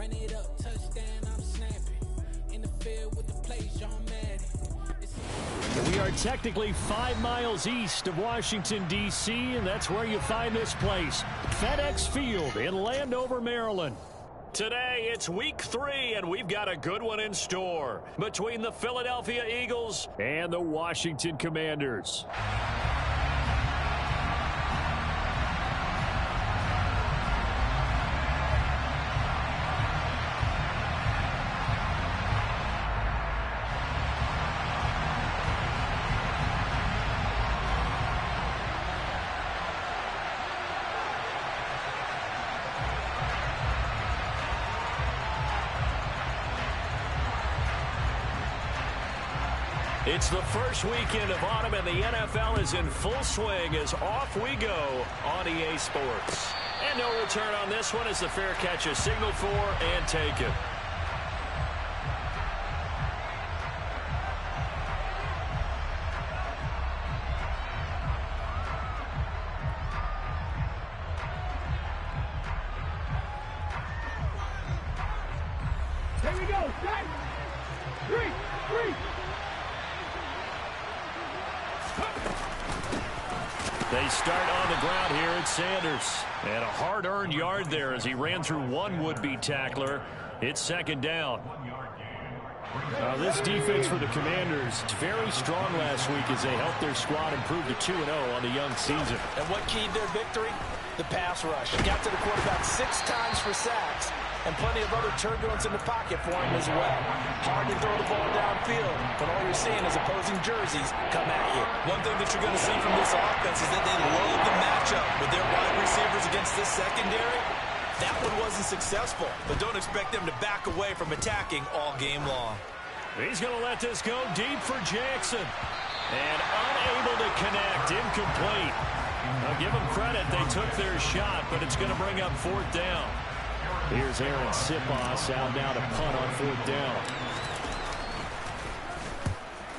Run it up, touchdown, I'm snapping. In the field with the play, John Madden. We are technically 5 miles east of Washington, D.C., and that's where you find this place, FedEx Field in Landover, Maryland. Today, it's week 3, and we've got a good one in store between the Philadelphia Eagles and the Washington Commanders. It's the first weekend of autumn, and the NFL is in full swing as off we go on EA Sports. And no return on this one as the fair catch is signaled for and taken. Here we go. Set. 3. They start on the ground here at Sanders. And a hard-earned yard there as he ran through one would-be tackler. It's second down. This defense for the Commanders, it's very strong last week as they helped their squad improve to 2-0 on the young season. And what keyed their victory? The pass rush. Got to the quarterback 6 times for sacks. And plenty of other turbulence in the pocket for him as well. Hard to throw the ball downfield, but all you're seeing is opposing jerseys come at you. One thing that you're going to see from this offense is that they love the matchup with their wide receivers against this secondary. That one wasn't successful, but don't expect them to back away from attacking all game long. He's going to let this go deep for Jackson. And unable to connect, incomplete. Now give them credit, they took their shot, but it's going to bring up 4th down. Here's Aaron Sipos out now to punt on 4th down.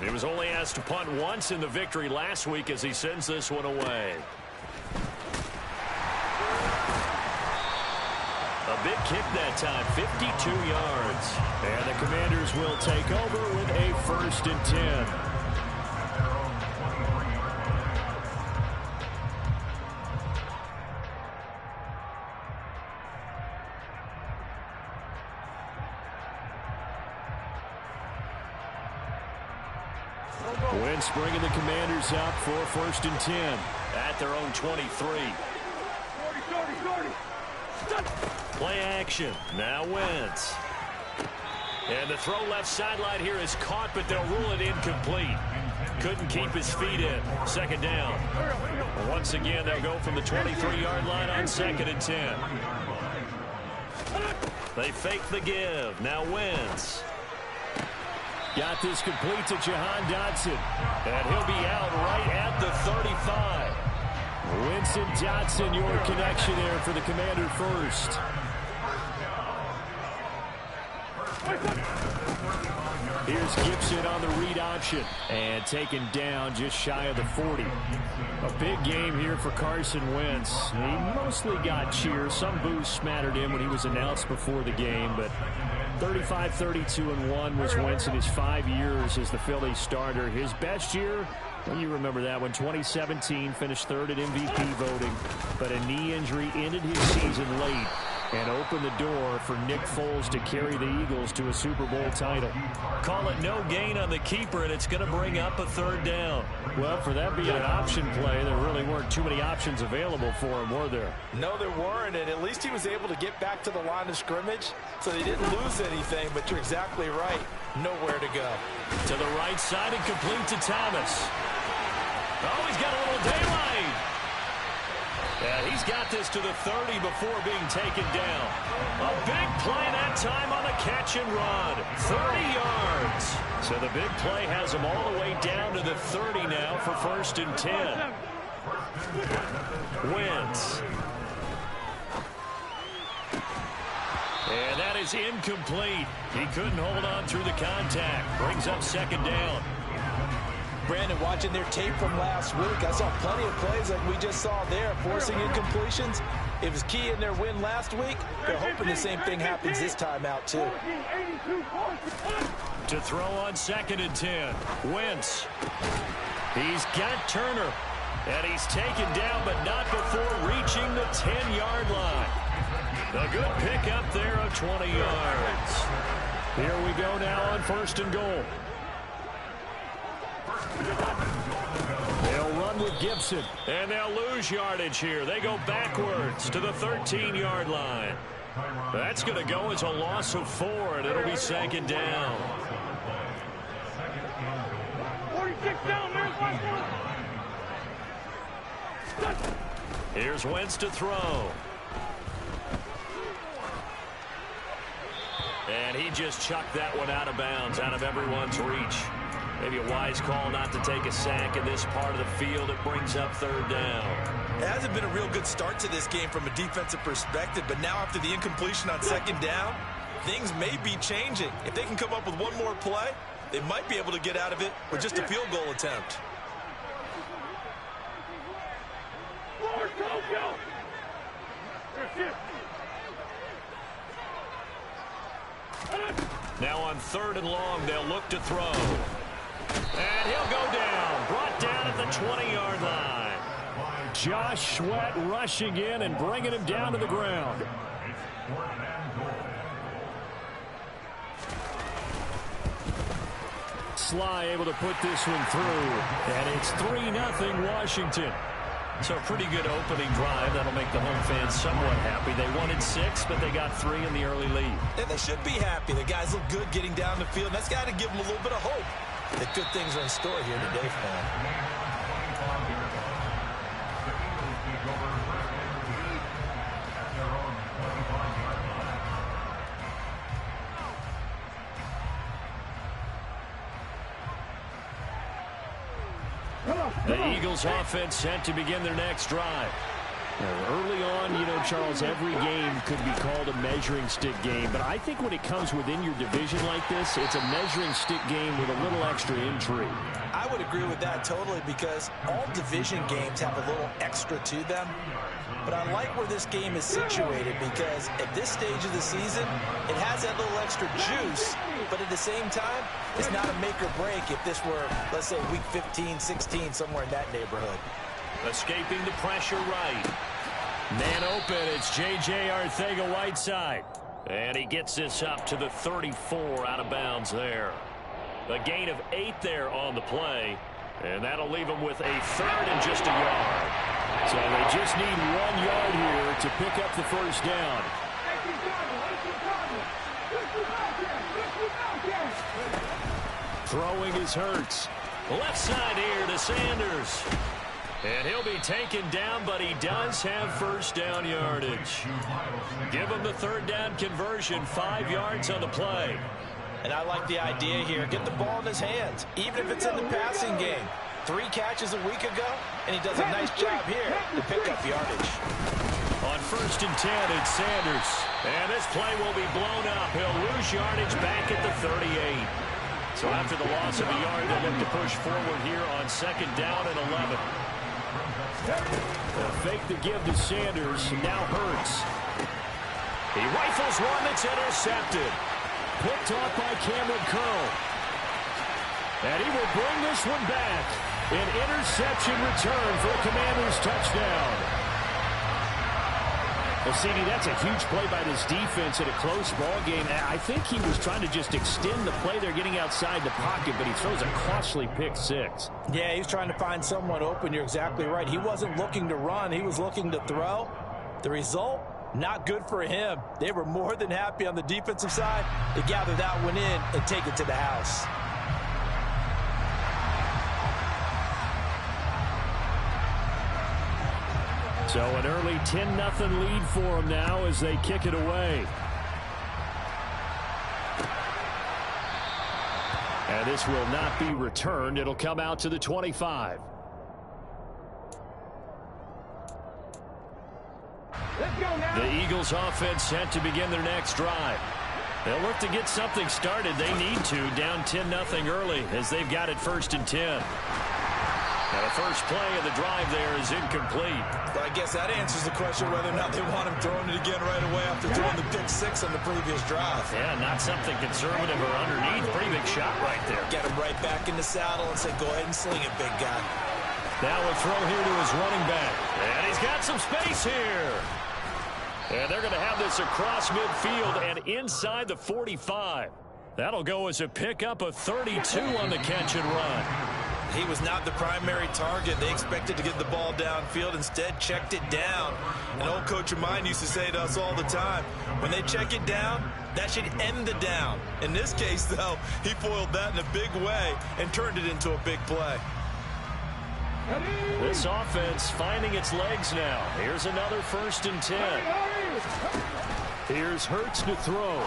He was only asked to punt once in the victory last week as he sends this one away. A big kick that time, 52 yards. And the Commanders will take over with a 1st and 10. Wentz bringing the Commanders up for 1st and 10 at their own 23. Play action. Now Wentz. And the throw left sideline here is caught, but they'll rule it incomplete. Couldn't keep his feet in. 2nd down. Once again, they'll go from the 23-yard line on 2nd and 10. They fake the give. Now Wentz. Got this complete to Jahan Dotson. And he'll be out right at the 35. Winston Dotson, your connection there for the Commander first. Here's Gibson on the read option. And taken down just shy of the 40. A big game here for Carson Wentz. He mostly got cheers. Some boos smattered him when he was announced before the game, but 35-32-1 was Wentz in his 5 years as the Phillies starter. His best year, well, you remember that one, 2017, finished 3rd at MVP voting, but a knee injury ended his season late and opened the door for Nick Foles to carry the Eagles to a Super Bowl title. Call it no gain on the keeper, and it's going to bring up a 3rd down. Well, for that being an option play, there really weren't too many options available for him, were there? No, there weren't, and at least he was able to get back to the line of scrimmage, so they didn't lose anything, but you're exactly right. Nowhere to go. To the right side and complete to Thomas. Oh, he's got a little daylight. Yeah, he's got this to the 30 before being taken down. A big play that time on the catch and run. 30 yards. So the big play has him all the way down to the 30 now for 1st and 10. Wentz. And that is incomplete. He couldn't hold on through the contact. Brings up 2nd down. Brandon, watching their tape from last week, I saw plenty of plays like we just saw there, forcing incompletions. It was key in their win last week. They're hoping the same thing happens this time out, too. To throw on 2nd and 10. Wentz. He's got Turner. And he's taken down, but not before reaching the 10-yard line. A good pickup there of 20 yards. Here we go now on 1st and goal. They'll run with Gibson, and they'll lose yardage here. They go backwards to the 13-yard line. That's going to go as a loss of 4, and it'll be 2nd down. 46 down, man. Here's Wentz to throw. And he just chucked that one out of bounds, out of everyone's reach. Maybe a wise call not to take a sack in this part of the field. It brings up 3rd down. It hasn't been a real good start to this game from a defensive perspective, but now after the incompletion on 2nd down, things may be changing. If they can come up with one more play, they might be able to get out of it with just a field goal attempt. Now on 3rd and long, they'll look to throw. And he'll go down. Brought down at the 20-yard line. Josh Sweat rushing in and bringing him down to the ground. Sly able to put this one through. And it's 3-0 Washington. So a pretty good opening drive. That'll make the home fans somewhat happy. They wanted 6, but they got 3 in the early lead. And they should be happy. The guys look good getting down the field. That's got to give them a little bit of hope that good things are in store here today for them. The Eagles offense set to begin their next drive. Early on, you know, Charles, every game could be called a measuring stick game. But I think when it comes within your division like this, it's a measuring stick game with a little extra intrigue. I would agree with that totally because all division games have a little extra to them. But I like where this game is situated because at this stage of the season, it has that little extra juice. But at the same time, it's not a make or break if this were, let's say, week 15, 16, somewhere in that neighborhood. Escaping the pressure right. Man open, it's J.J. Arcega-Whiteside. And he gets this up to the 34 out of bounds there. A gain of 8 there on the play. And that'll leave him with a 3rd and just a yard. So they just need 1 yard here to pick up the first down. Throwing is Hurts. Left side here to Sanders. And he'll be taken down, but he does have first down yardage. Give him the 3rd down conversion, 5 yards on the play. And I like the idea here. Get the ball in his hands, even if it's in the passing game. 3 catches a week ago, and he does a nice job here to pick up yardage. On 1st and 10, it's Sanders. And this play will be blown up. He'll lose yardage back at the 38. So after the loss of a yard, they'll look to push forward here on 2nd down and 11. They'll fake the give to Sanders. Now Hurts. He rifles one that's intercepted. Picked off by Cameron Curl. And he will bring this one back. An interception return for a Commanders touchdown. Well, CD, that's a huge play by this defense in a close ball game. I think he was trying to just extend the play. They're getting outside the pocket, but he throws a costly pick 6. Yeah, he's trying to find someone open. You're exactly right. He wasn't looking to run. He was looking to throw. The result, not good for him. They were more than happy on the defensive side to gather that one in and take it to the house. So an early 10-0 lead for them now as they kick it away. And this will not be returned. It'll come out to the 25. The Eagles offense set to begin their next drive. They'll look to get something started. They need to, down 10-0 early as they've got it 1st and 10. Now the first play of the drive there is incomplete. But I guess that answers the question whether or not they want him throwing it again right away after throwing the pick six on the previous drive. Yeah, not something conservative or underneath. Pretty big shot right there. Get him right back in the saddle and say, go ahead and sling it, big guy. Now a throw here to his running back. And he's got some space here. And they're going to have this across midfield and inside the 45. That'll go as a pickup of 32 on the catch and run. He was not the primary target. They expected to get the ball downfield. Instead, checked it down. An old coach of mine used to say to us all the time, when they check it down, that should end the down. In this case, though, he foiled that in a big way and turned it into a big play. This offense finding its legs now. Here's another 1st and 10. Here's Hurts to throw.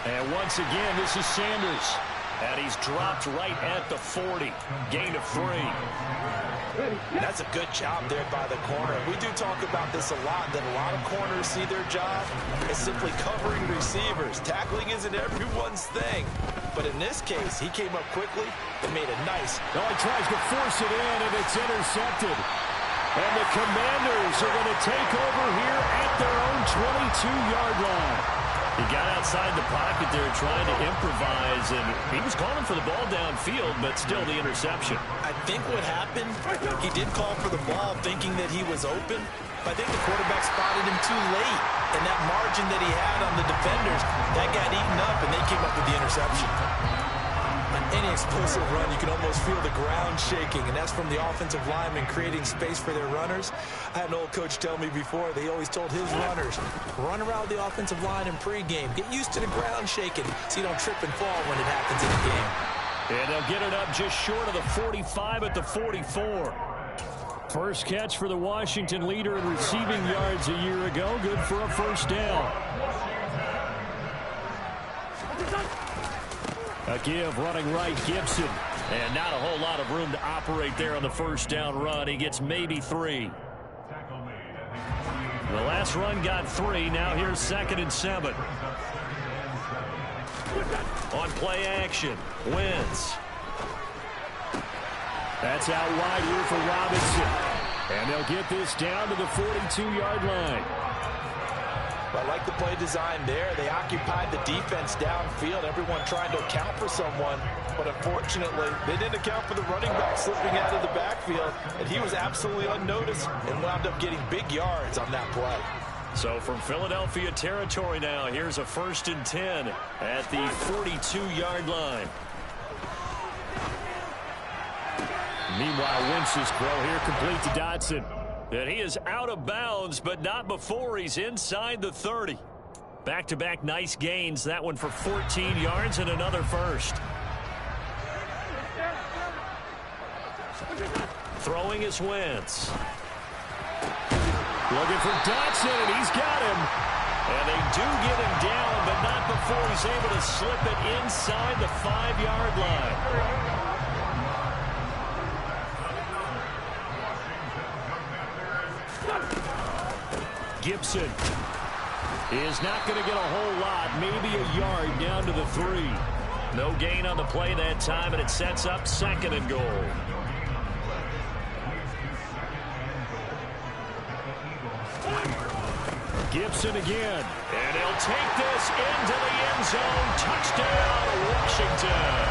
And once again, this is Sanders. And he's dropped right at the 40. Gain of 3. That's a good job there by the corner. We do talk about this a lot, that a lot of corners see their job as simply covering receivers. Tackling isn't everyone's thing. But in this case, he came up quickly and made a nice. Oh, he tries to force it in, and it's intercepted. And the Commanders are going to take over here at their own 22-yard line. He got outside the pocket there trying to improvise, and he was calling for the ball downfield, but still the interception. I think what happened, he did call for the ball thinking that he was open, but I think the quarterback spotted him too late. And that margin that he had on the defenders, that got eaten up, and they came up with the interception. On any explosive run, you can almost feel the ground shaking, and that's from the offensive linemen creating space for their runners. I had an old coach tell me before, they always told his runners, run around the offensive line in pregame. Get used to the ground shaking so you don't trip and fall when it happens in the game. And they'll get it up just short of the 45 at the 44. First catch for the Washington leader in receiving yards a year ago. Good for a 1st down. A give running right, Gibson. And not a whole lot of room to operate there on the 1st down run. He gets maybe 3. The last run got 3. Now here's 2nd and 7. On play action, Wentz. That's out wide here for Robinson. And they'll get this down to the 42-yard line. I like the play design there. They occupied the defense downfield, everyone trying to account for someone. But unfortunately, they didn't account for the running back slipping out of the backfield. And he was absolutely unnoticed and wound up getting big yards on that play. So from Philadelphia territory now, here's a 1st and 10 at the 42-yard line. Meanwhile, Wentz's throw here complete to Dotson. And he is out of bounds, but not before he's inside the 30. Back-to-back nice gains. That one for 14 yards and another 1st. Throwing is Wentz. Looking for Dotson, and he's got him. And they do get him down, but not before he's able to slip it inside the 5-yard line. Gibson is not going to get a whole lot, maybe a yard down to the 3. No gain on the play that time, and it sets up 2nd and goal. Gibson again, and he'll take this into the end zone. Touchdown, Washington.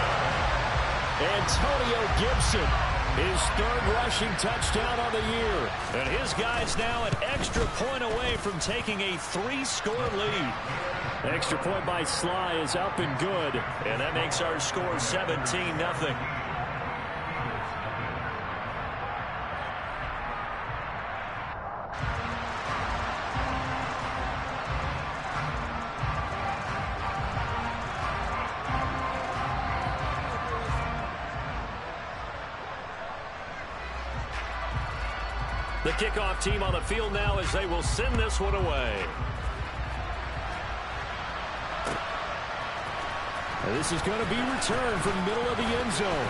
Antonio Gibson, his 3rd rushing touchdown on the year. And his guys now an extra point away from taking a 3-score lead. Extra point by Sly is up and good. And that makes our score 17-0. The kickoff team on the field now as they will send this one away. This is going to be returned from the middle of the end zone.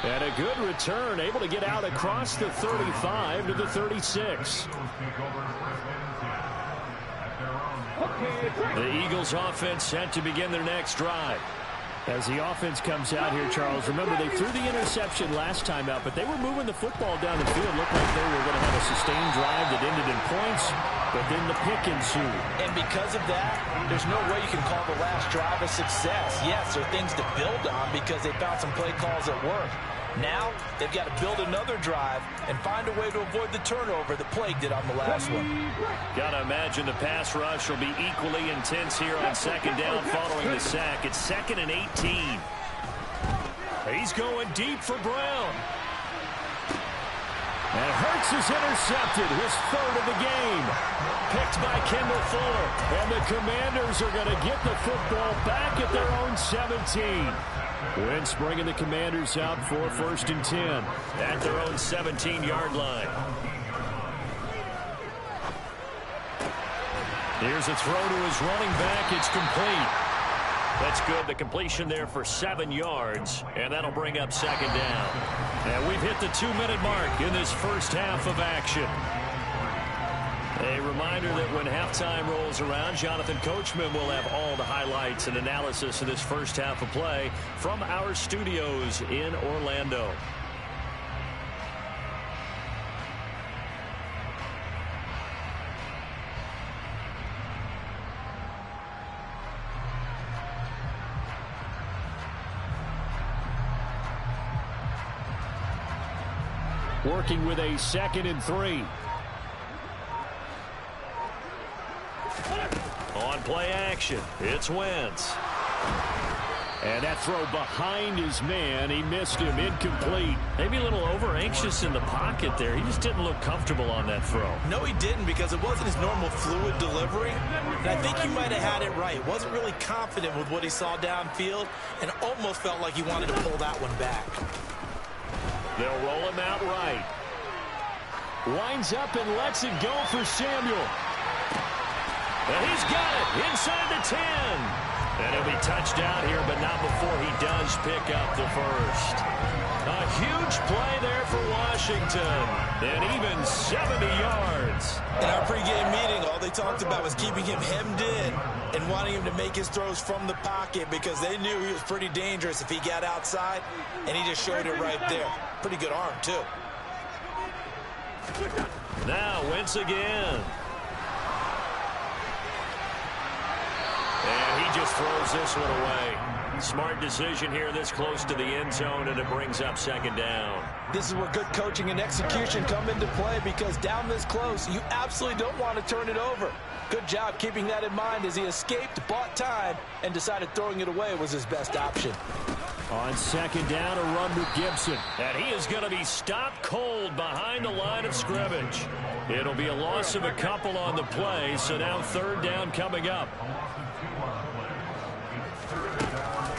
And a good return, able to get out across the 35 to the 36. The Eagles offense set to begin their next drive. As the offense comes out here, Charles, remember they threw the interception last time out, but they were moving the football down the field. Looked like they were going to have a sustained drive that ended in points, but then the pick ensued. And because of that, there's no way you can call the last drive a success. Yes, there are things to build on because they found some play calls that work. Now, they've got to build another drive and find a way to avoid the turnover that Plague did on the last one. Got to imagine the pass rush will be equally intense here on second down following the sack. It's 2nd and 18. He's going deep for Brown. And Hurts is intercepted, his 3rd of the game. Picked by Kendall Fuller. And the Commanders are going to get the football back at their own 17. Wentz bringing the Commanders out for 1st and 10 at their own 17-yard line. Here's a throw to his running back. It's complete. That's good. The completion there for 7 yards, and that'll bring up 2nd down. And we've hit the 2-minute mark in this first half of action. A reminder that when halftime rolls around, Jonathan Coachman will have all the highlights and analysis of this first half of play from our studios in Orlando. Working with a 2nd and 3. On play action, it's Wentz. And that throw behind his man, he missed him, incomplete. Maybe a little over-anxious in the pocket there. He just didn't look comfortable on that throw. No, he didn't, because it wasn't his normal fluid delivery. And I think he might have had it right. Wasn't really confident with what he saw downfield and almost felt like he wanted to pull that one back. They'll roll him out right. Winds up and lets it go for Samuel. And he's got it inside the 10. And he'll be touched down here, but not before he does pick up the first. A huge play there for Washington. And even 70 yards. In our pregame meeting, all they talked about was keeping him hemmed in and wanting him to make his throws from the pocket because they knew he was pretty dangerous if he got outside, and he just showed it right there. Pretty good arm, too. Now, Wentz again. And he just throws this one away. Smart decision here this close to the end zone, and it brings up 2nd down. This is where good coaching and execution come into play because down this close, you absolutely don't want to turn it over. Good job keeping that in mind as he escaped, bought time, and decided throwing it away was his best option. On 2nd down, a run with Gibson. And he is going to be stopped cold behind the line of scrimmage. It'll be a loss of a couple on the play, so now 3rd down coming up.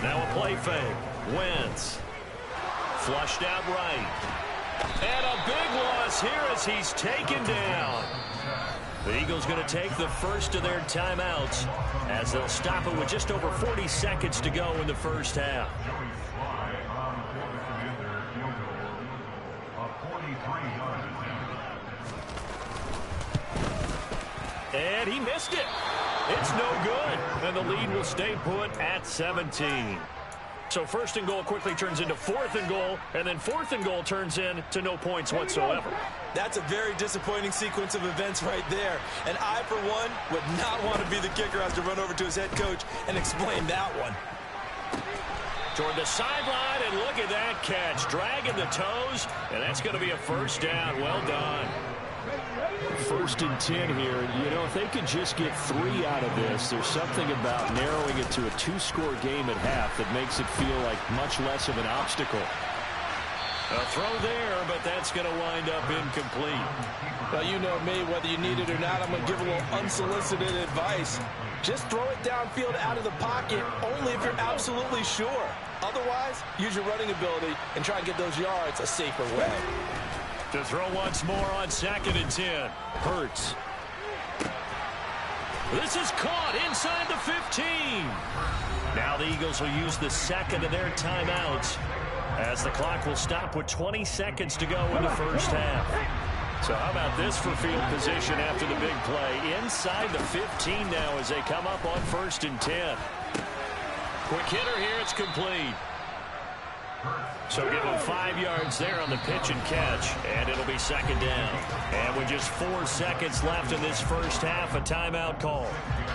Now a play fake. Wentz. Flushed out right. And a big loss here as he's taken down. The Eagles going to take the first of their timeouts as they'll stop it with just over 40 seconds to go in the first half. And he missed it. It's no good. And the lead will stay put at 17. So 1st and goal quickly turns into 4th and goal, and then 4th and goal turns into no points whatsoever. That's a very disappointing sequence of events right there. And I, for one, would not want to be the kicker who has to run over to his head coach and explain that one. Toward the sideline, and look at that catch. Dragging the toes, and that's going to be a 1st down. Well done. 1st and 10 here. You know, if they could just get 3 out of this, there's something about narrowing it to a 2-score game at half that makes it feel like much less of an obstacle. A throw there, but that's going to wind up incomplete. Well, you know me, whether you need it or not, I'm going to give a little unsolicited advice. Just throw it downfield out of the pocket only if you're absolutely sure. Otherwise, use your running ability and try and get those yards a safer way. To throw once more on 2nd and 10. Hurts. This is caught inside the 15. Now the Eagles will use the 2nd of their timeouts as the clock will stop with 20 seconds to go in the first half. So how about this for field position after the big play? Inside the 15 now as they come up on 1st and 10. Quick hitter here. It's complete. So give him 5 yards there on the pitch and catch, and it'll be second down. And with just 4 seconds left in this first half, a timeout call.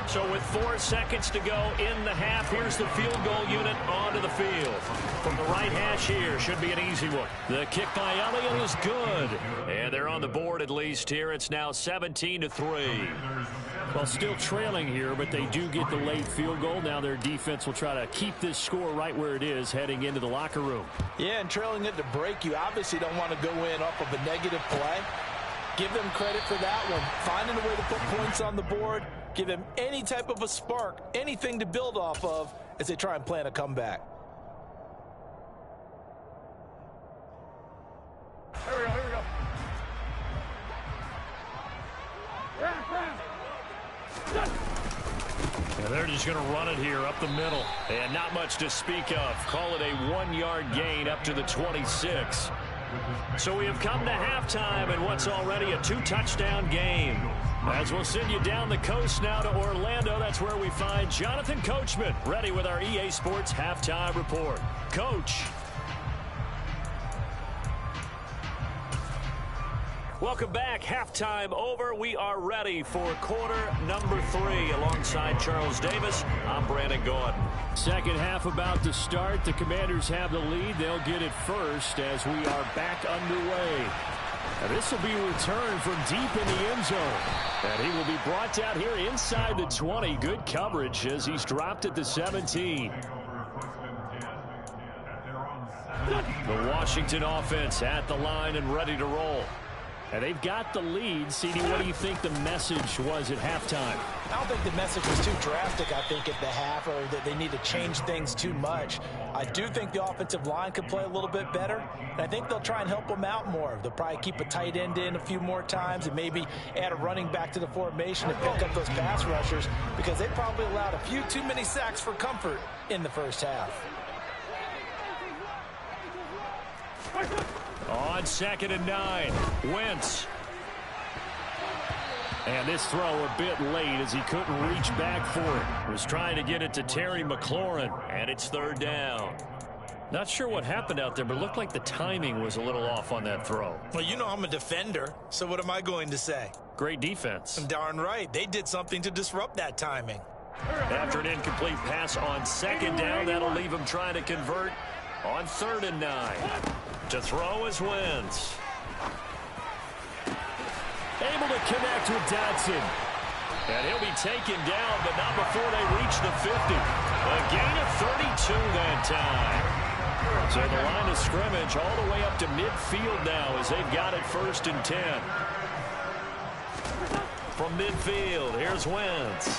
So with 4 seconds to go in the half, here's the field goal unit onto the field. From the right hash here, should be an easy one. The kick by Elliott is good. And they're on the board at least here. It's now 17-3. Well, still trailing here, but they do get the late field goal. Now their defense will try to keep this score right where it is heading into the locker room. Yeah, and trailing it to break, you obviously don't want to go in off of a negative play. Give them credit for that one. Finding a way to put points on the board, give them any type of a spark, anything to build off of as they try and plan a comeback. Here we go. And they're just going to run it here up the middle. And not much to speak of. Call it a 1-yard gain up to the 26. So we have come to halftime in what's already a 2-touchdown game. As we'll send you down the coast now to Orlando, that's where we find Jonathan Coachman, ready with our EA Sports Halftime Report. Coach. Welcome back. Halftime over. We are ready for quarter number 3. Alongside Charles Davis, I'm Brandon Gordon. Second half about to start. The Commanders have the lead. They'll get it first as we are back underway. And this will be a return from deep in the end zone. And he will be brought down here inside the 20. Good coverage as he's dropped at the 17. The Washington offense at the line and ready to roll. And they've got the lead. CD, what do you think the message was at halftime? I don't think the message was too drastic, I think, at the half, or that they need to change things too much. I do think the offensive line could play a little bit better, and I think they'll try and help them out more. They'll probably keep a tight end in a few more times and maybe add a running back to the formation and pick up those pass rushers because they probably allowed a few too many sacks for comfort in the first half. On 2nd and 9, Wentz. And this throw a bit late as he couldn't reach back for it. Was trying to get it to Terry McLaurin, and it's 3rd down. Not sure what happened out there, but it looked like the timing was a little off on that throw. Well, you know I'm a defender, so what am I going to say? Great defense. Darn right. They did something to disrupt that timing. After an incomplete pass on 2nd down, that'll leave him trying to convert on 3rd and 9. To throw is Wentz. Able to connect with Dotson. And he'll be taken down, but not before they reach the 50. A gain of 32 that time. So the line of scrimmage all the way up to midfield now as they've got it 1st and 10. From midfield, here's Wentz.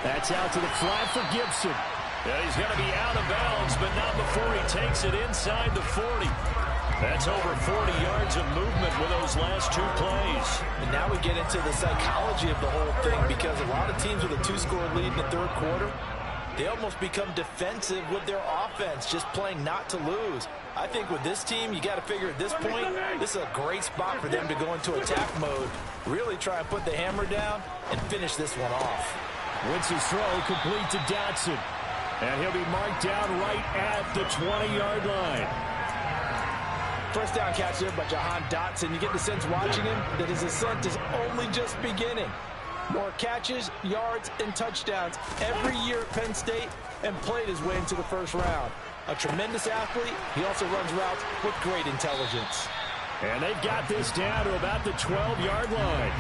That's out to the flat for Gibson. Yeah, he's going to be out of bounds, but not before he takes it inside the 40. That's over 40 yards of movement with those last 2 plays. And now we get into the psychology of the whole thing because a lot of teams with a 2-score lead in the 3rd quarter, they almost become defensive with their offense, just playing not to lose. I think with this team, you got to figure at this point, this is a great spot for them to go into attack mode, really try and put the hammer down and finish this one off. Wentz's throw complete to Dotson. And he'll be marked down right at the 20-yard line. First down catch there by Jahan Dotson. You get the sense watching him that his ascent is only just beginning. More catches, yards, and touchdowns every year at Penn State and played his way into the 1st round. A tremendous athlete. He also runs routes with great intelligence. And they've got this down to about the 12-yard line.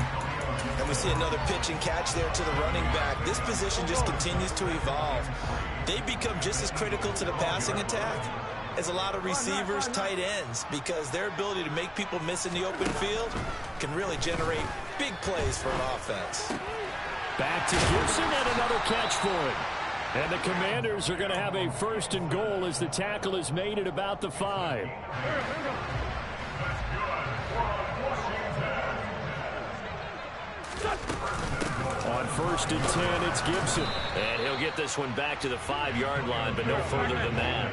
And we see another pitch and catch there to the running back. This position just continues to evolve. They become just as critical to the passing attack as a lot of receivers, tight ends, because their ability to make people miss in the open field can really generate big plays for an offense. Back to Gibson and another catch for him. And the Commanders are going to have a 1st and goal as the tackle is made at about the 5. On 1st and 10, it's Gibson. And he'll get this one back to the 5-yard line, but no further than that.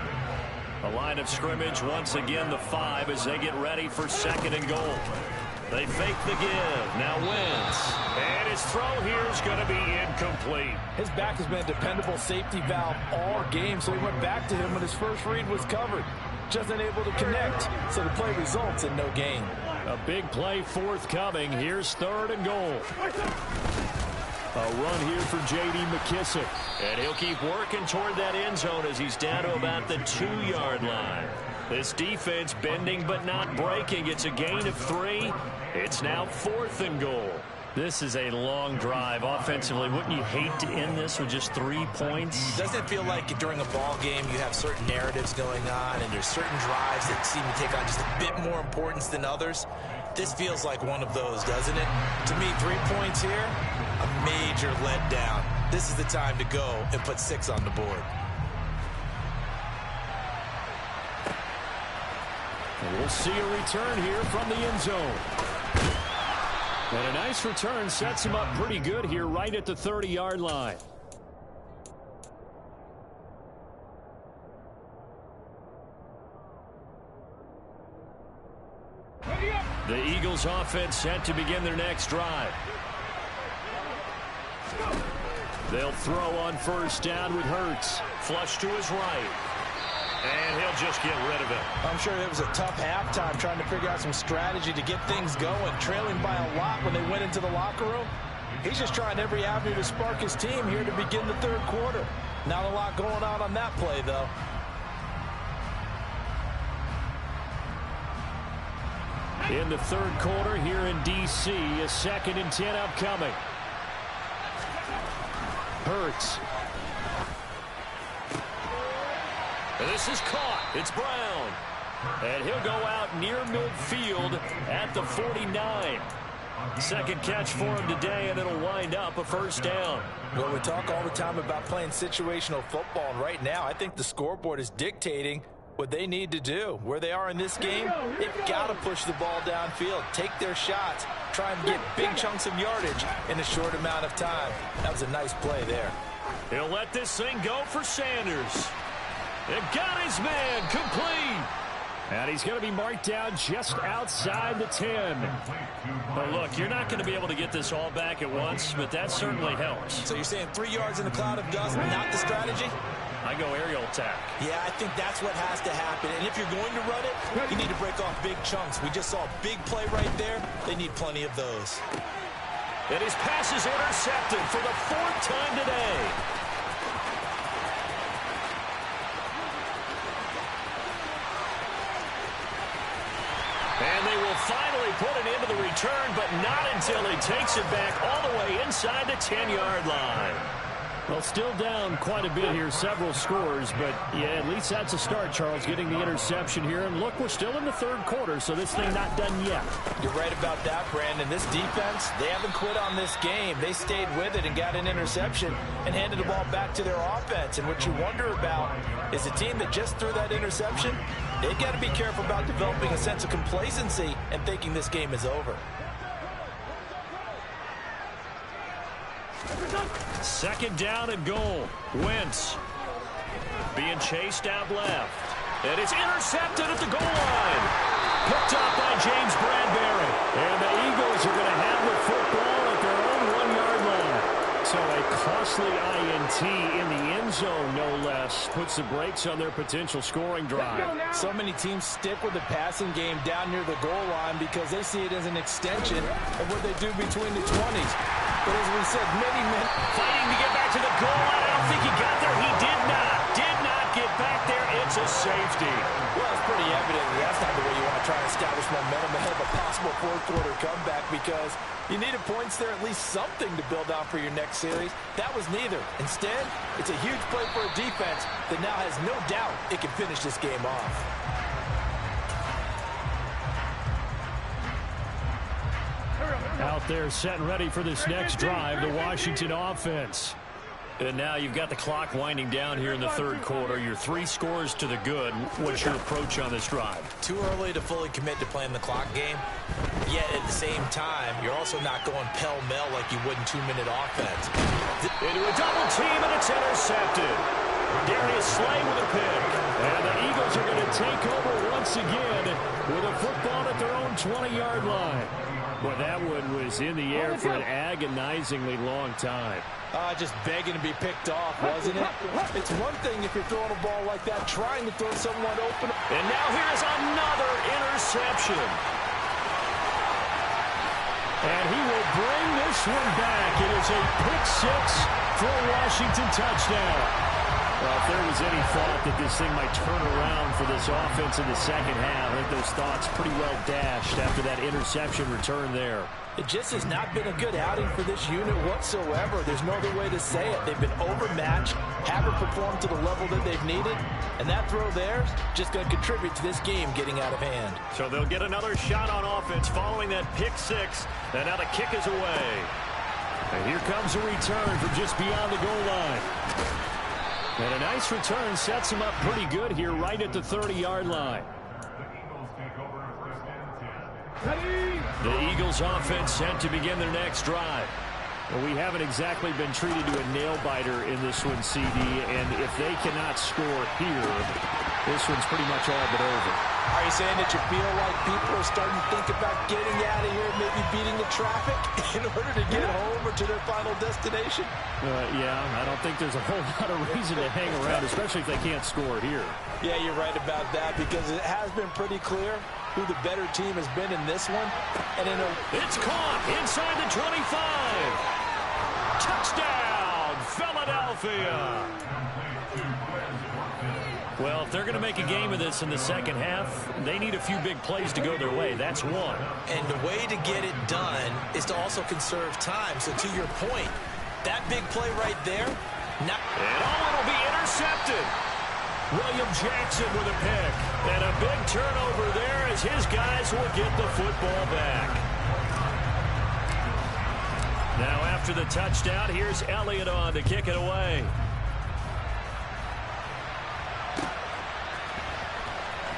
A line of scrimmage, once again the 5 as they get ready for 2nd and goal. They fake the give. Now Wentz. And his throw here is going to be incomplete. His back has been a dependable safety valve all game, so he went back to him when his first read was covered. Just unable to connect, so the play results in no gain. A big play forthcoming. Here's 3rd and goal. A run here for J.D. McKissick. And he'll keep working toward that end zone as he's down to about the 2-yard line. This defense bending but not breaking. It's a gain of 3. It's now 4th and goal. This is a long drive offensively. Wouldn't you hate to end this with just 3 points? Doesn't it feel like during a ball game you have certain narratives going on and there's certain drives that seem to take on just a bit more importance than others? This feels like one of those, doesn't it? To me, 3 points here, a major letdown. This is the time to go and put 6 on the board. And we'll see a return here from the end zone. And a nice return sets him up pretty good here right at the 30-yard line. The Eagles offense set to begin their next drive. They'll throw on 1st down with Hurts. Flush to his right. And he'll just get rid of it. I'm sure it was a tough halftime trying to figure out some strategy to get things going, trailing by a lot when they went into the locker room. He's just trying every avenue to spark his team here to begin the 3rd quarter. Not a lot going on that play, though. In the 3rd quarter here in D.C., a 2nd and 10 upcoming. Hurts. And this is caught. It's Brown. And he'll go out near midfield at the 49. 2nd catch for him today, and it'll wind up a 1st down. Well, we talk all the time about playing situational football, and right now I think the scoreboard is dictating what they need to do. Where they are in this game, they've got to push the ball downfield, take their shots, try and get big chunks of yardage in a short amount of time. That was a nice play there. He'll let this thing go for Sanders. It got his man complete. And he's going to be marked down just outside the 10. Well, look, you're not going to be able to get this all back at once, but that certainly helps. So you're saying 3 yards in a cloud of dust, not the strategy? I go aerial attack. Yeah, I think that's what has to happen. And if you're going to run it, you need to break off big chunks. We just saw a big play right there. They need plenty of those. And his pass is intercepted for the 4th time today. And they will finally put an end to the return, but not until he takes it back all the way inside the 10-yard line. Well, still down quite a bit here, several scores, but yeah, at least that's a start, Charles, getting the interception here. And look, we're still in the 3rd quarter, so this thing not done yet. You're right about that, Brandon. This defense, they haven't quit on this game. They stayed with it and got an interception and handed the ball back to their offense. And what you wonder about is a team that just threw that interception, they've got to be careful about developing a sense of complacency and thinking this game is over. 2nd down and goal. Wentz being chased out left. And it's intercepted at the goal line. Picked up by James Bradbury. And the Eagles are going to have the football at their own 1-yard line. So a costly INT in the end zone, no less, puts the brakes on their potential scoring drive. So many teams stick with the passing game down near the goal line because they see it as an extension of what they do between the 20s. But as we said, many men fighting to get back to the goal line. I don't think he got there. He did not get back there. It's a safety. Well, it's pretty evident that's not the way you want to try and establish momentum ahead of a possible 4th quarter comeback because you needed points there, at least something to build on for your next series. That was neither. Instead, it's a huge play for a defense that now has no doubt it can finish this game off. Out there set and ready for this next drive, the Washington offense. And now you've got the clock winding down here in the 3rd quarter. Your 3 scores to the good. What's your approach on this drive? Too early to fully commit to playing the clock game. Yet at the same time, you're also not going pell-mell like you would in 2-minute offense. Into a double team, and it's intercepted. Darius Slay with a pick. And the Eagles are going to take over once again with a football at their own 20-yard line. Well, that one was in the air for an agonizingly long time. Just begging to be picked off, wasn't it? It's one thing if you're throwing a ball like that, trying to throw someone open. And now here's another interception. And he will bring this one back. It is a pick six for a Washington touchdown. Well, if there was any thought that this thing might turn around for this offense in the second half, I think those thoughts pretty well dashed after that interception return there. It just has not been a good outing for this unit whatsoever. There's no other way to say it. They've been overmatched, haven't performed to the level that they've needed, and that throw there is just going to contribute to this game getting out of hand. So they'll get another shot on offense following that pick six, and now the kick is away. And here comes a return from just beyond the goal line. And a nice return sets him up pretty good here right at the 30-yard line. The Eagles offense set to begin their next drive. Well, we haven't exactly been treated to a nail-biter in this one, CD, and if they cannot score here, this one's pretty much all but over. Are you saying that you feel like people are starting to think about getting out of here, maybe beating the traffic in order to get home or to their final destination? Yeah, I don't think there's a whole lot of reason to hang around, especially if they can't score here. Yeah, you're right about that, because it has been pretty clear who the better team has been in this one. And it's caught inside the 25. Touchdown, Philadelphia. Well, if they're going to make a game of this in the second half, they need a few big plays to go their way. That's one. And the way to get it done is to also conserve time. So to your point, that big play right there. And it'll be intercepted. William Jackson with a pick. And a big turnover there as his guys will get the football back. Now after the touchdown, here's Elliott on to kick it away.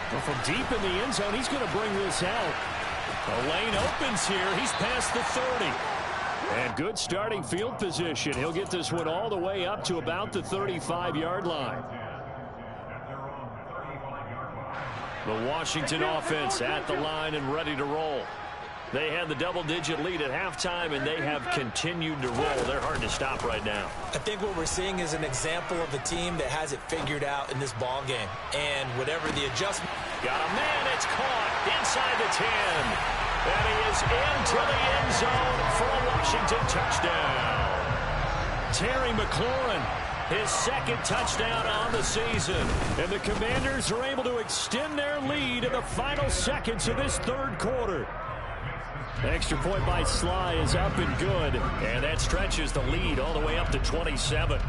Well, from deep in the end zone, he's going to bring this out. The lane opens here. He's past the 30. And good starting field position. He'll get this one all the way up to about the 35-yard line. The Washington offense at the line and ready to roll. They had the double-digit lead at halftime, and they have continued to roll. They're hard to stop right now. I think what we're seeing is an example of a team that has it figured out in this ball game. And whatever the adjustment. Got a man. It's caught inside the 10. And he is into the end zone for a Washington touchdown. Terry McLaurin, his second touchdown on the season. And the Commanders are able to extend their lead in the final seconds of this third quarter. Extra point by Sly is up and good. And that stretches the lead all the way up to 27.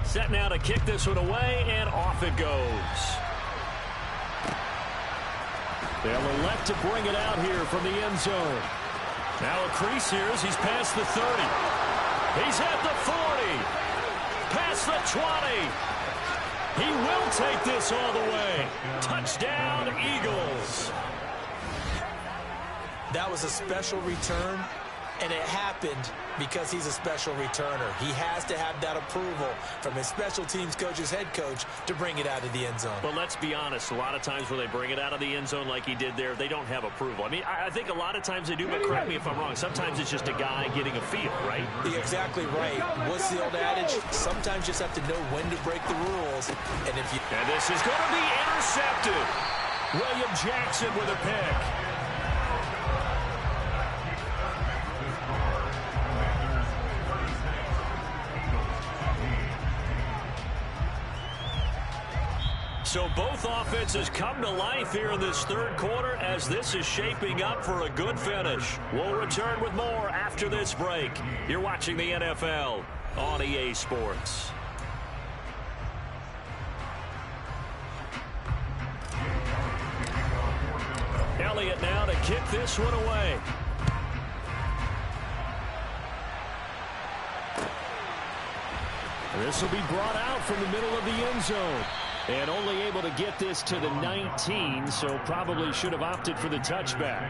Set now to kick this one away, and off it goes. They'll elect to bring it out here from the end zone. Now a crease here as he's past the 30. He's at the 40. Past the 20. He will take this all the way. Touchdown, Eagles. That was a special return, and it happened because he's a special returner. He has to have that approval from his special teams coach's head coach to bring it out of the end zone. But let's be honest, a lot of times when they bring it out of the end zone like he did there, they don't have approval. I mean, I think a lot of times they do, but correct me if I'm wrong. Sometimes it's just a guy getting a feel, right? You're exactly right. What's the old adage? Sometimes you just have to know when to break the rules. And this is going to be intercepted. William Jackson with a pick. So both offenses come to life here in this third quarter as this is shaping up for a good finish. We'll return with more after this break. You're watching the NFL on EA Sports. Elliott now to kick this one away. This will be brought out from the middle of the end zone. And only able to get this to the 19, so probably should have opted for the touchback.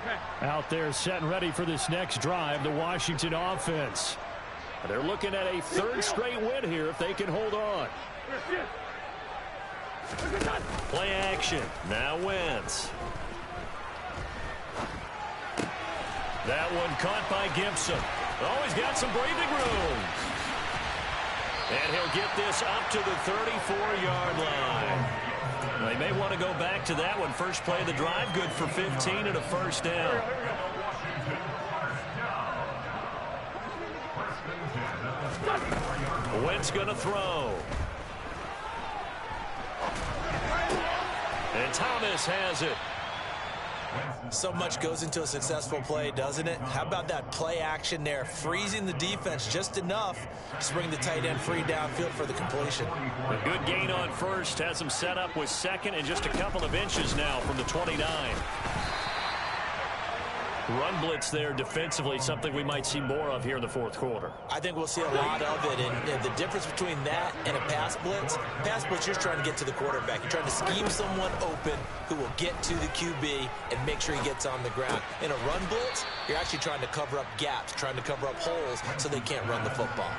Back. Out there set and ready for this next drive, the Washington offense. They're looking at a third straight win here if they can hold on. Play action. Now Wentz. That one caught by Gibson. Oh, he's got some breathing room. And he'll get this up to the 34-yard line. They may want to go back to that one. First play of the drive, good for 15 and a first down. Wentz going to throw. And Thomas has it. So much goes into a successful play, doesn't it? How about that play action there, freezing the defense just enough to bring the tight end free downfield for the completion. A good gain on first, has him set up with second and just a couple of inches now from the 29. Run blitz there defensively, something we might see more of here in the fourth quarter. I think we'll see a lot of it, and the difference between that and a pass blitz, you're trying to get to the quarterback. You're trying to scheme someone open who will get to the QB and make sure he gets on the ground. In a run blitz, you're actually trying to cover up gaps, trying to cover up holes so they can't run the football.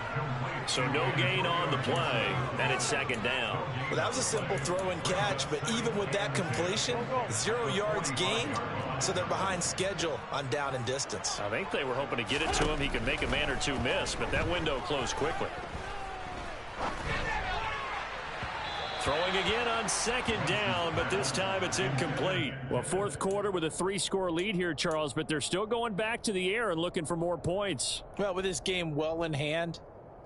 So no gain on the play, and it's second down. Well, that was a simple throw and catch, but even with that completion, 0 yards gained, so they're behind schedule on down and distance. I think they were hoping to get it to him. He could make a man or two miss, but that window closed quickly. Throwing again on second down, but this time it's incomplete. Well, fourth quarter with a 3-score lead here, Charles, but they're still going back to the air and looking for more points. Well, with this game well in hand,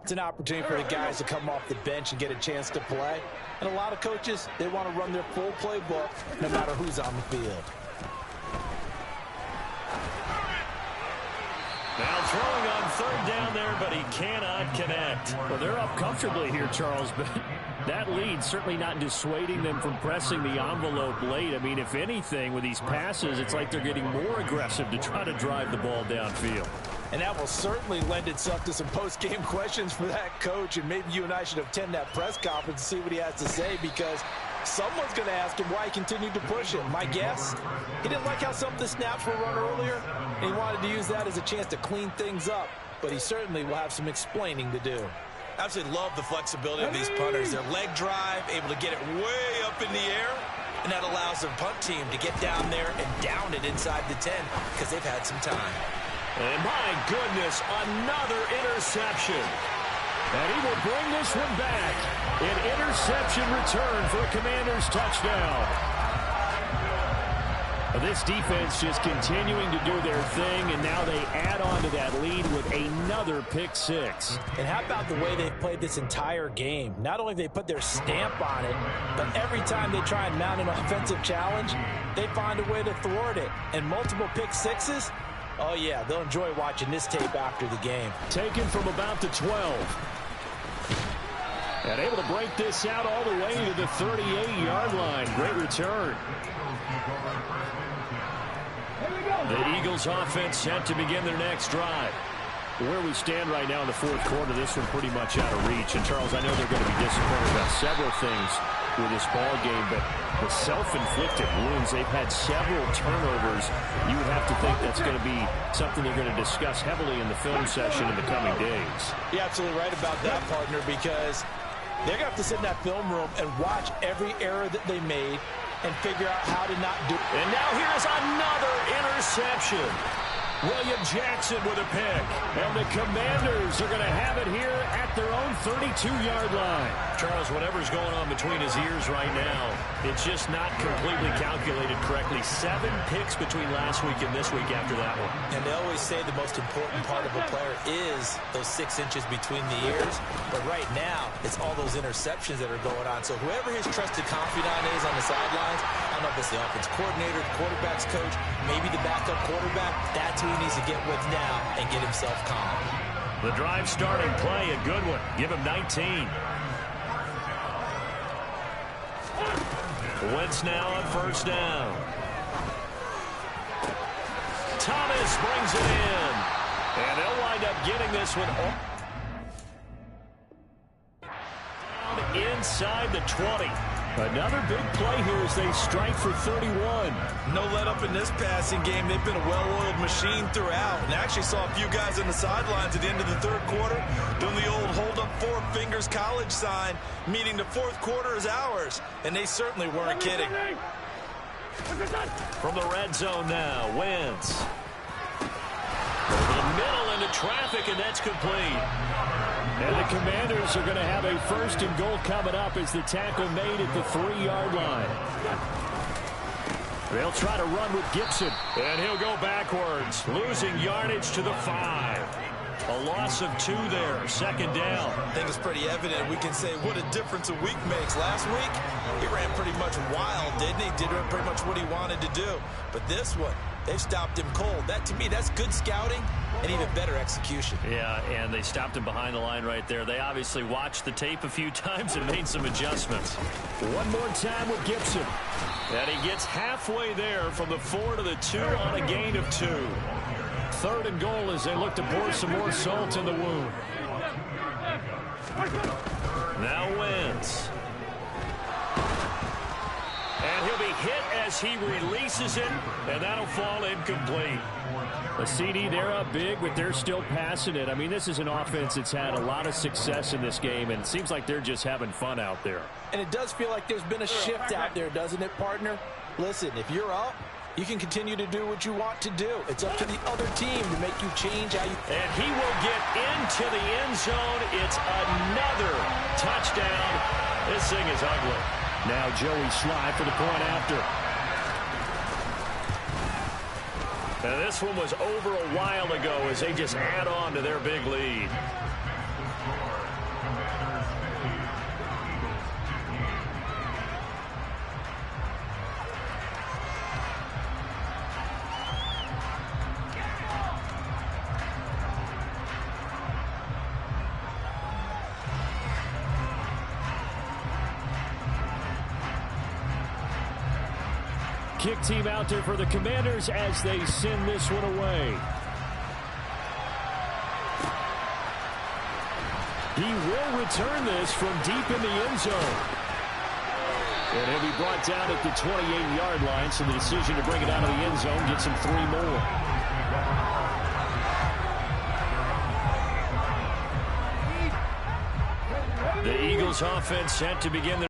it's an opportunity for the guys to come off the bench and get a chance to play. And a lot of coaches, they want to run their full playbook no matter who's on the field. Now throwing on third down there, but he cannot connect. Well, they're up comfortably here, Charles, but that lead certainly not dissuading them from pressing the envelope late. I mean, if anything, with these passes, it's like they're getting more aggressive to try to drive the ball downfield. And that will certainly lend itself to some post-game questions for that coach, and maybe you and I should attend that press conference and see what he has to say, because someone's going to ask him why he continued to push it. My guess, he didn't like how some of the snaps were run earlier, and he wanted to use that as a chance to clean things up, but he certainly will have some explaining to do. Absolutely love the flexibility of these punters. Their leg drive, able to get it way up in the air, and that allows the punt team to get down there and down it inside the 10 because they've had some time. And my goodness, another interception. And he will bring this one back. An interception return for a Commanders touchdown. This defense just continuing to do their thing, and now they add on to that lead with another pick six. And how about the way they've played this entire game? Not only have they put their stamp on it, but every time they try and mount an offensive challenge, they find a way to thwart it. And multiple pick sixes, oh yeah, they'll enjoy watching this tape after the game. Taken from about the 12. And able to break this out all the way to the 38-yard line. Great return. The Eagles offense set to begin their next drive. Where we stand right now in the fourth quarter, this one pretty much out of reach. And, Charles, I know they're going to be disappointed about several things with this ball game, but the self-inflicted wounds, they've had several turnovers. You would have to think that's going to be something they're going to discuss heavily in the film session in the coming days. You're absolutely right about that, partner, because they're going to have to sit in that film room and watch every error that they made and figure out how to not do it. And now here's another interception. William Jackson with a pick. And the Commanders are going to have it here at their own 32-yard line. Charles, whatever's going on between his ears right now, it's just not completely calculated correctly. 7 picks between last week and this week after that one. And they always say the most important part of a player is those 6 inches between the ears. But right now, it's all those interceptions that are going on. So whoever his trusted confidant is on the sidelines, I don't know if it's the offense coordinator, the quarterback's coach, maybe the backup quarterback, that's who he needs to get with now and get himself calm. The drive starting play, a good one. Give him 19. Wentz now on first down. Thomas brings it in. And they'll wind up getting this one inside the 20. Another big play here as they strike for 31. No let up in this passing game. They've been a well-oiled machine throughout. And I actually saw a few guys on the sidelines at the end of the third quarter doing the old hold up four fingers college sign, meaning the fourth quarter is ours. And they certainly weren't kidding. From the red zone now, Wentz. Over the middle into traffic, and that's complete. And the Commanders are going to have a first and goal coming up as the tackle made at the 3-yard line. They'll try to run with Gibson, and he'll go backwards, losing yardage to the 5. A loss of 2 there, second down. I think it's pretty evident. We can say what a difference a week makes. Last week, he ran pretty much wild, didn't he? Did pretty much what he wanted to do. But this one, they stopped him cold. That, to me, that's good scouting and even better execution. Yeah, and they stopped him behind the line right there. They obviously watched the tape a few times and made some adjustments. One more time with Gibson. And he gets halfway there from the 4 to the 2 on a gain of 2. Third and goal as they look to pour some more salt in the wound. Now Wentz. And he'll be hit as he releases it, and that'll fall incomplete. A CD, they're up big, but they're still passing it. I mean, this is an offense that's had a lot of success in this game, and it seems like they're just having fun out there. And it does feel like there's been a shift out there, doesn't it, partner? Listen, if you're up, you can continue to do what you want to do. It's up to the other team to make you change how you... And he will get into the end zone. It's another touchdown. This thing is ugly. Now Joey Sly for the point after. Now this one was over a while ago as they just add on to their big lead. Kick team out there for the Commanders as they send this one away. He will return this from deep in the end zone. And he'll be brought down at the 28-yard line, so the decision to bring it out of the end zone gets him 3 more. The Eagles offense set to begin the